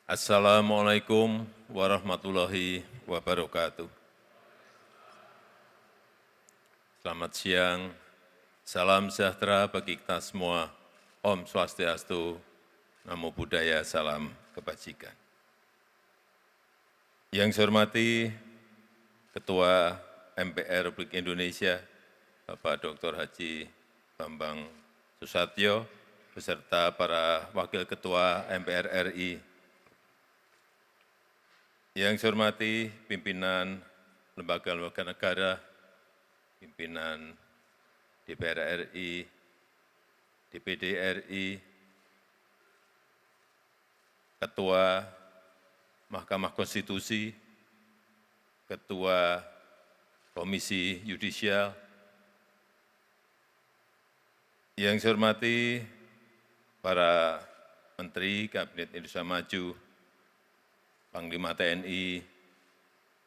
Assalamualaikum warahmatullahi wabarakatuh. Selamat siang, salam sejahtera bagi kita semua. Om Swastiastu, Namo Buddhaya, salam kebajikan. Yang saya hormati Ketua MPR Republik Indonesia, Bapak Dr. Haji Bambang Susatyo, beserta para Wakil Ketua MPR RI. Yang saya hormati pimpinan lembaga-lembaga negara, pimpinan DPR RI, DPD RI, Ketua Mahkamah Konstitusi, Ketua Komisi Yudisial, yang saya hormati para Menteri Kabinet Indonesia Maju, Panglima TNI,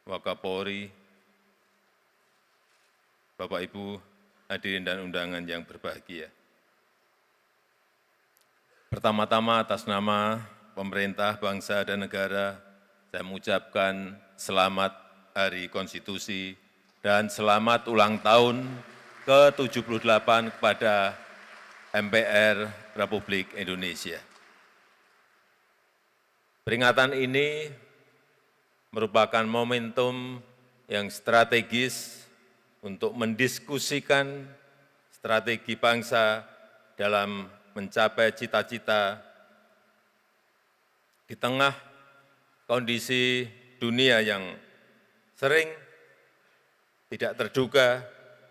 Wakapolri, Bapak Ibu hadirin dan undangan yang berbahagia. Pertama-tama atas nama pemerintah, bangsa, dan negara, saya mengucapkan selamat Hari Konstitusi dan selamat ulang tahun ke-78 kepada MPR Republik Indonesia. Peringatan ini merupakan momentum yang strategis untuk mendiskusikan strategi bangsa dalam mencapai cita-cita di tengah kondisi dunia yang sering tidak terduga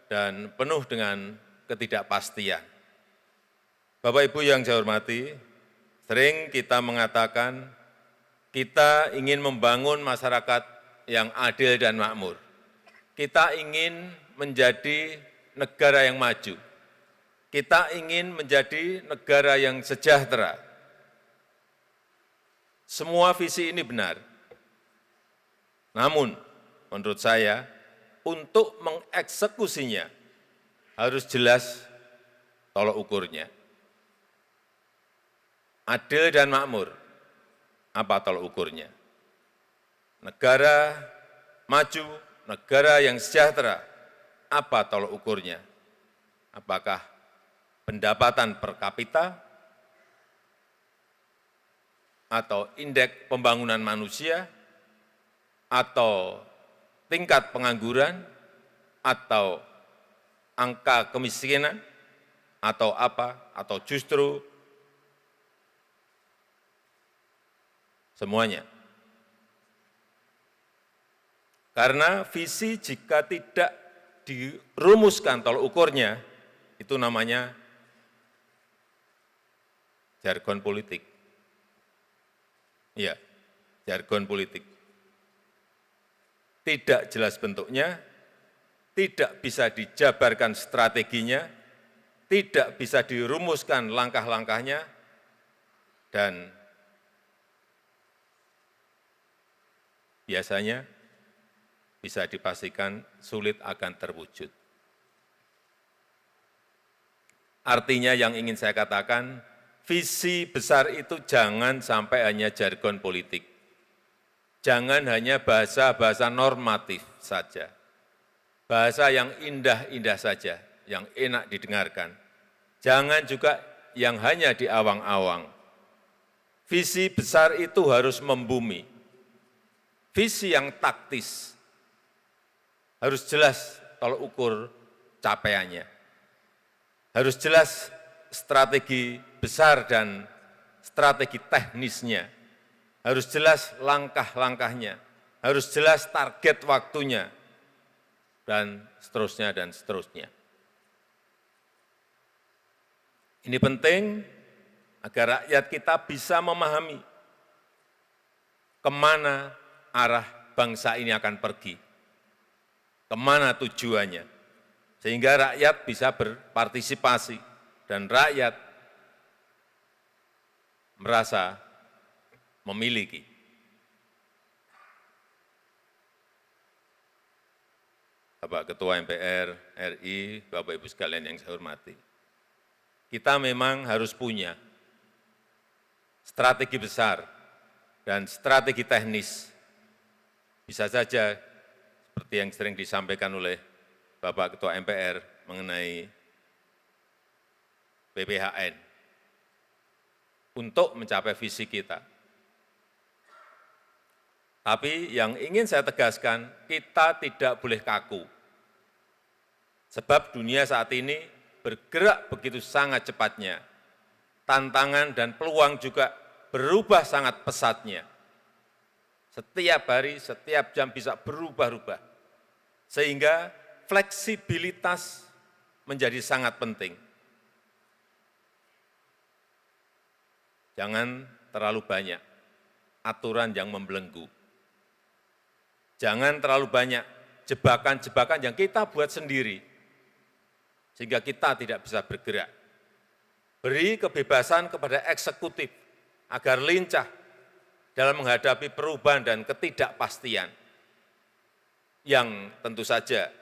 dan penuh dengan ketidakpastian. Bapak Ibu yang saya hormati, sering kita mengatakan kita ingin membangun masyarakat yang adil dan makmur. Kita ingin menjadi negara yang maju. Kita ingin menjadi negara yang sejahtera. Semua visi ini benar. Namun, menurut saya, untuk mengeksekusinya harus jelas tolok ukurnya. Adil dan makmur. Apa tolok ukurnya? Negara maju, negara yang sejahtera, apa tolok ukurnya? Apakah pendapatan per kapita, atau indeks pembangunan manusia, atau tingkat pengangguran, atau angka kemiskinan, atau apa, atau justru semuanya. Karena visi jika tidak dirumuskan tolok ukurnya, itu namanya jargon politik. Iya, jargon politik. Tidak jelas bentuknya, tidak bisa dijabarkan strateginya, tidak bisa dirumuskan langkah-langkahnya, dan biasanya bisa dipastikan sulit akan terwujud. Artinya yang ingin saya katakan, visi besar itu jangan sampai hanya jargon politik. Jangan hanya bahasa-bahasa normatif saja. Bahasa yang indah-indah saja, yang enak didengarkan. Jangan juga yang hanya di awang-awang. Visi besar itu harus membumi. Visi yang taktis, harus jelas tolok ukur capaiannya. Harus jelas strategi besar dan strategi teknisnya. Harus jelas langkah-langkahnya. Harus jelas target waktunya. Dan seterusnya dan seterusnya. Ini penting agar rakyat kita bisa memahami kemana arah bangsa ini akan pergi, kemana tujuannya, sehingga rakyat bisa berpartisipasi dan rakyat merasa memiliki. Bapak Ketua MPR RI, Bapak Ibu sekalian yang saya hormati, kita memang harus punya strategi besar dan strategi teknis. Bisa saja seperti yang sering disampaikan oleh Bapak Ketua MPR mengenai BPHN untuk mencapai visi kita. Tapi yang ingin saya tegaskan, kita tidak boleh kaku. Sebab dunia saat ini bergerak begitu sangat cepatnya. Tantangan dan peluang juga berubah sangat pesatnya. Setiap hari, setiap jam bisa berubah-ubah. Sehingga fleksibilitas menjadi sangat penting. Jangan terlalu banyak aturan yang membelenggu. Jangan terlalu banyak jebakan-jebakan yang kita buat sendiri, sehingga kita tidak bisa bergerak. Beri kebebasan kepada eksekutif agar lincah dalam menghadapi perubahan dan ketidakpastian yang tentu saja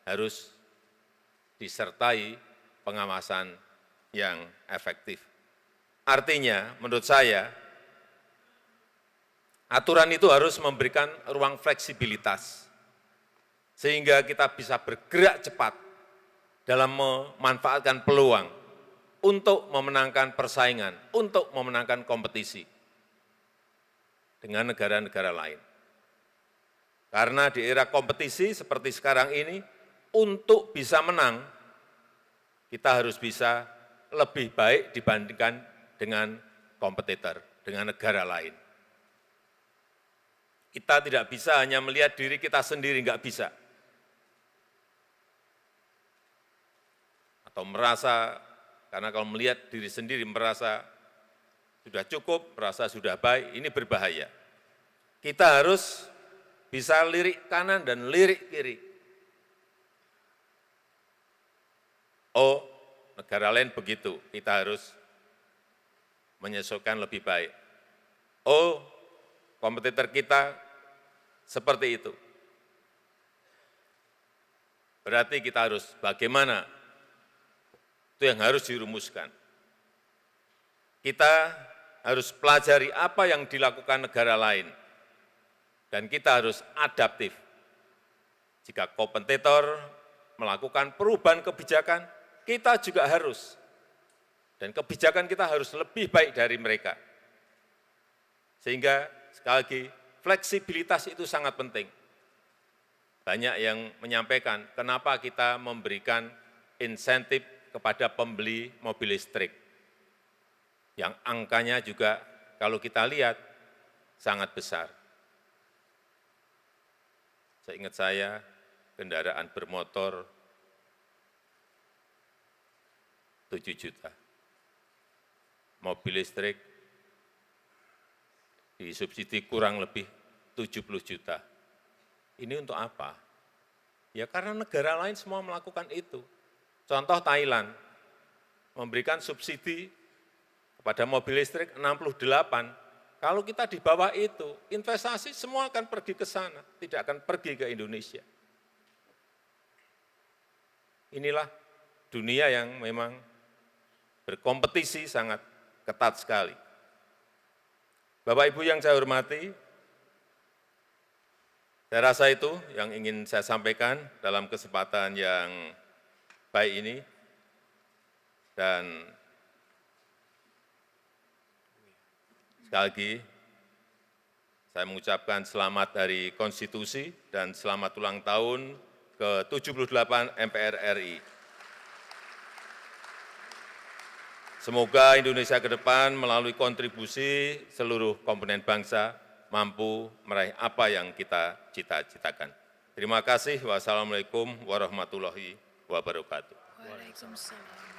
harus disertai pengawasan yang efektif. Artinya, menurut saya, aturan itu harus memberikan ruang fleksibilitas, sehingga kita bisa bergerak cepat dalam memanfaatkan peluang untuk memenangkan persaingan, untuk memenangkan kompetisi dengan negara-negara lain. Karena di era kompetisi seperti sekarang ini, untuk bisa menang, kita harus bisa lebih baik dibandingkan dengan kompetitor, dengan negara lain. Kita tidak bisa hanya melihat diri kita sendiri, enggak bisa. Atau merasa, karena kalau melihat diri sendiri merasa sudah cukup, merasa sudah baik, ini berbahaya. Kita harus bisa lirik kanan dan lirik kiri. Oh, negara lain begitu, kita harus menyesuaikan lebih baik. Oh, kompetitor kita seperti itu. Berarti kita harus bagaimana? Itu yang harus dirumuskan. Kita harus pelajari apa yang dilakukan negara lain. Dan kita harus adaptif. Jika kompetitor melakukan perubahan kebijakan, kita juga harus. Dan kebijakan kita harus lebih baik dari mereka. Sehingga sekali lagi, fleksibilitas itu sangat penting. Banyak yang menyampaikan kenapa kita memberikan insentif kepada pembeli mobil listrik. Yang angkanya juga kalau kita lihat sangat besar. Seingat saya, kendaraan bermotor 7 juta. Mobil listrik disubsidi kurang lebih 70 juta. Ini untuk apa? Ya karena negara lain semua melakukan itu. Contoh Thailand, memberikan subsidi kepada mobil listrik 68. Kalau kita di bawah itu, investasi semua akan pergi ke sana, tidak akan pergi ke Indonesia. Inilah dunia yang memang berkompetisi sangat ketat sekali. Bapak Ibu yang saya hormati, saya rasa itu yang ingin saya sampaikan dalam kesempatan yang baik ini. Dan sekali lagi, saya mengucapkan selamat Hari Konstitusi dan selamat ulang tahun ke-78 MPR RI. Semoga Indonesia ke depan melalui kontribusi seluruh komponen bangsa mampu meraih apa yang kita cita-citakan. Terima kasih. Wassalamualaikum warahmatullahi wabarakatuh. Waalaikumsalam.